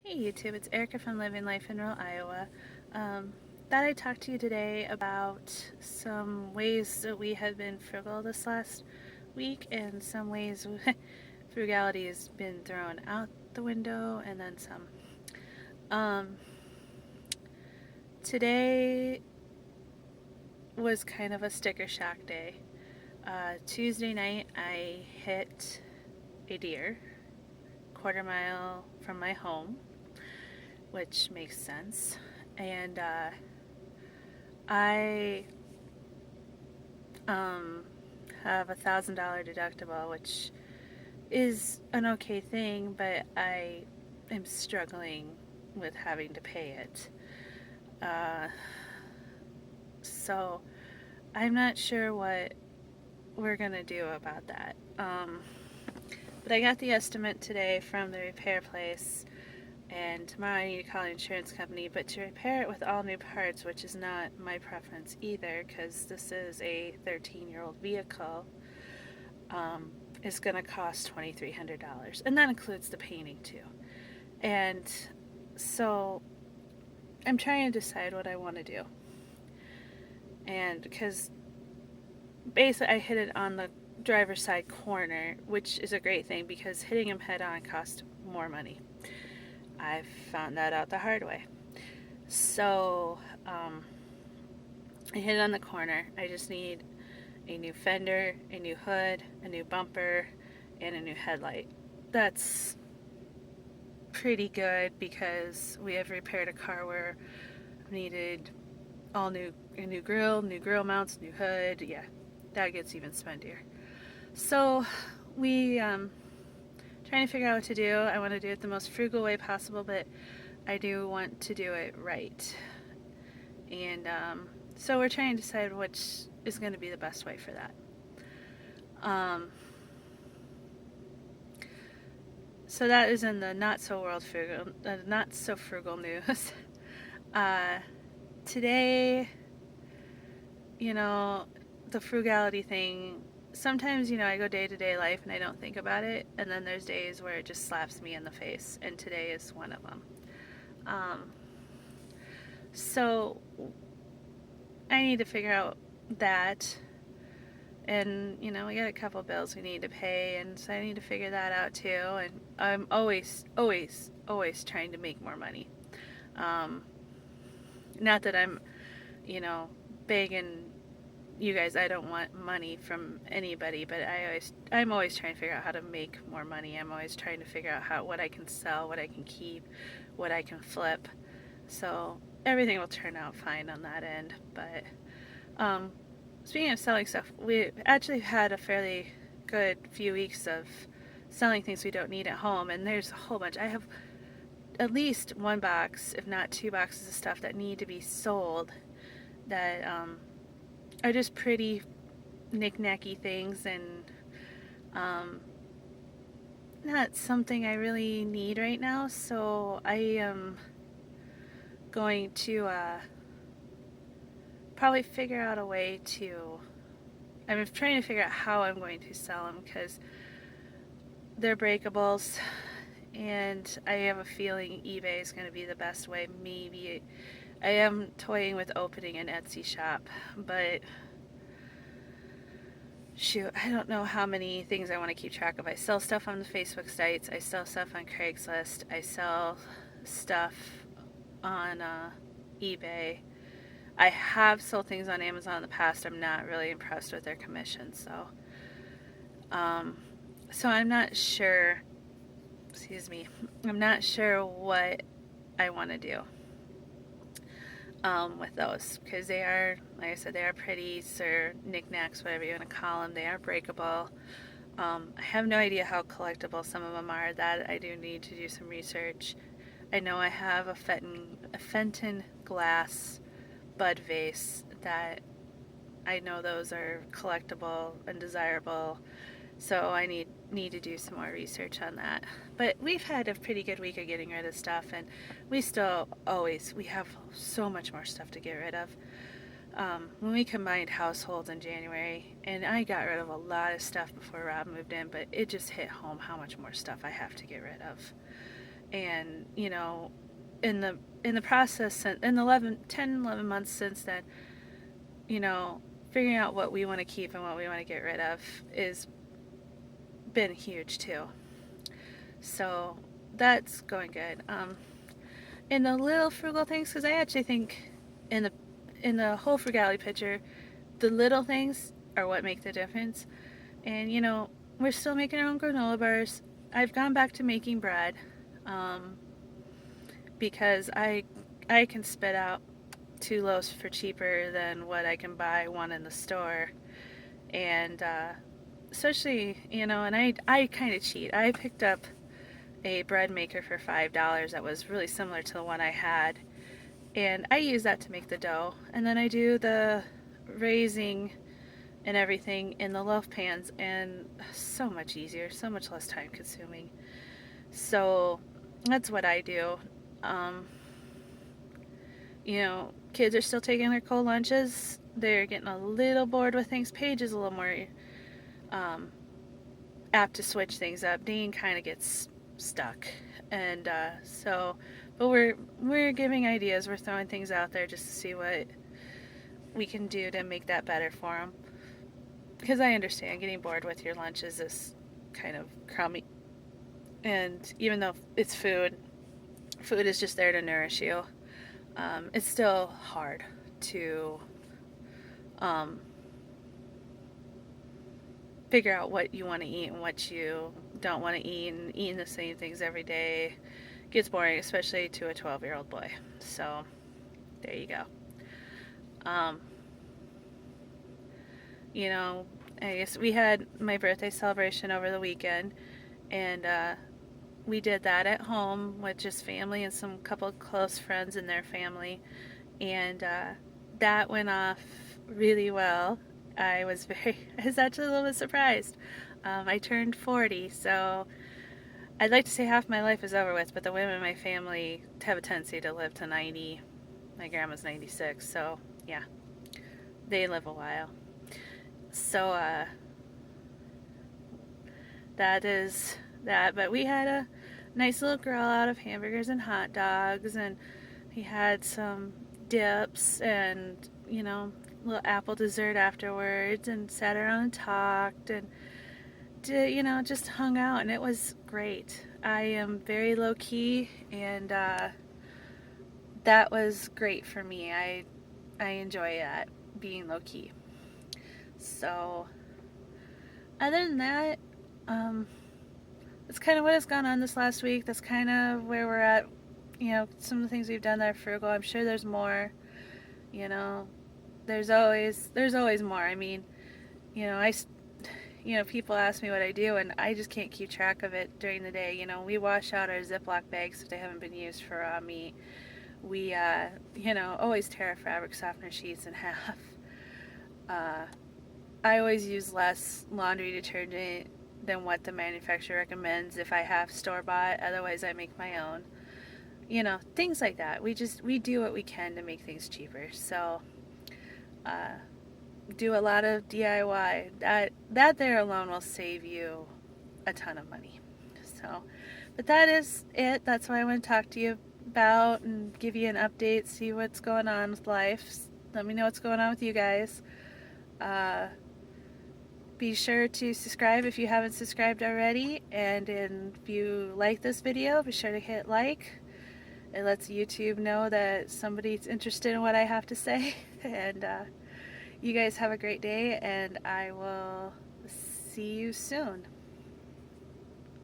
Hey YouTube, it's Erica from Living Life in Rural Iowa. Thought I'd talk to you today about some ways that we have been frugal this last week and some ways frugality has been thrown out the window and then some. Um, Today was kind of a sticker shock day. Tuesday night I hit a deer quarter-mile from my home, which makes sense. And I have $1,000 deductible, which is an okay thing, but I am struggling with having to pay it. Uh, so I'm not sure what we're gonna do about that. But I got the estimate today from the repair place, and tomorrow I need to call the insurance company, but to repair it with all new parts, which is not my preference either, because this is a 13-year-old vehicle, is going to cost $2,300, and that includes the painting too. And so I'm trying to decide what I want to do, and because basically I hit it on the driver's side corner, which is a great thing because hitting him head on costs more money. I found that out the hard way. So I hit it on the corner. I just need a new fender, a new hood, a new bumper, and a new headlight. That's pretty good because we have repaired a car where I needed a new grill mounts, new hood. Yeah, that gets even spendier. So we trying to figure out what to do. I want to do it the most frugal way possible, but I do want to do it right. And so we're trying to decide which is going to be the best way for that. So that is in the not so frugal news. Today, the frugality thing. Sometimes, I go day-to-day life and I don't think about it, and then there's days where it just slaps me in the face, and today is one of them. So I need to figure out that, and we got a couple bills we need to pay, and so I need to figure that out too. And I'm always trying to make more money. Not that I'm, begging you guys. I don't want money from anybody, but I'm always trying to figure out how to make more money. I'm always trying to figure out what I can sell, what I can keep, what I can flip. So everything will turn out fine on that end. But speaking of selling stuff, we actually had a fairly good few weeks of selling things we don't need at home, and there's a whole bunch. I have at least one box, if not two boxes of stuff that need to be sold that are just pretty knick-knacky things and not something I really need right now. So I am going to probably figure out a way to, I'm trying to figure out how I'm going to sell them because they're breakables, and I have a feeling eBay is going to be the best way. Maybe I am toying with opening an Etsy shop, but shoot, I don't know how many things I want to keep track of. I sell stuff on the Facebook sites, I sell stuff on Craigslist, I sell stuff on eBay. I have sold things on Amazon in the past. I'm not really impressed with their commission, so I'm not sure, I'm not sure what I want to do with those, because they are, like I said, they are pretties or knickknacks, whatever you want to call them. They are breakable. I have no idea how collectible some of them are. That I do need to do some research. I know I have a Fenton glass bud vase that I know those are collectible and desirable, so I need to do some more research on that. But we've had a pretty good week of getting rid of stuff, and we have so much more stuff to get rid of. When we combined households in January, and I got rid of a lot of stuff before Rob moved in, but it just hit home how much more stuff I have to get rid of. And, in the process, in the 11 months since then, figuring out what we want to keep and what we want to get rid of is been huge too. So that's going good. In the little frugal things, because I actually think in the whole frugality picture, the little things are what make the difference. And we're still making our own granola bars. I've gone back to making bread, because I can spit out 2 loaves for cheaper than what I can buy one in the store. And especially, and I kind of cheat. I picked up a bread maker for $5 that was really similar to the one I had, and I use that to make the dough, and then I do the raising and everything in the loaf pans, and so much easier, so much less time consuming. So that's what I do. um, Kids are still taking their cold lunches. They're getting a little bored with things. Paige is a little more um, apt to switch things up. Dean kind of gets stuck, and but we're giving ideas. We're throwing things out there just to see what we can do to make that better for them. Because I understand getting bored with your lunches is kind of crummy, and even though it's food is just there to nourish you. It's still hard to figure out what you want to eat and what you don't want to eat, and eating the same things every day gets boring, especially to a 12-year-old boy. So there you go. Um, I guess we had my birthday celebration over the weekend, and we did that at home with just family and some couple of close friends and their family, and that went off really well. I was actually a little bit surprised. I turned 40, so I'd like to say half my life is over with, but the women in my family have a tendency to live to 90. My grandma's 96, so yeah, they live a while. So that is that. But we had a nice little grill out of hamburgers and hot dogs, and we had some dips and, little apple dessert afterwards, and sat around and talked, and just hung out, and it was great. I am very low key, and that was great for me. I enjoy that, being low key. So other than that, that's kind of what has gone on this last week. That's kind of where we're at. Some of the things we've done that are frugal. I'm sure there's more. There's always more. I mean, people ask me what I do, and I just can't keep track of it during the day. We wash out our Ziploc bags if they haven't been used for raw meat. We, always tear our fabric softener sheets in half. I always use less laundry detergent than what the manufacturer recommends if I have store-bought. Otherwise, I make my own. Things like that. We do what we can to make things cheaper. So, do a lot of DIY. That there alone will save you a ton of money. So, but that is it. That's what I want to talk to you about and give you an update, see what's going on with life. Let me know what's going on with you guys. Be sure to subscribe if you haven't subscribed already, and if you like this video, be sure to hit like. It lets YouTube know that somebody's interested in what I have to say. And you guys have a great day, and I will see you soon.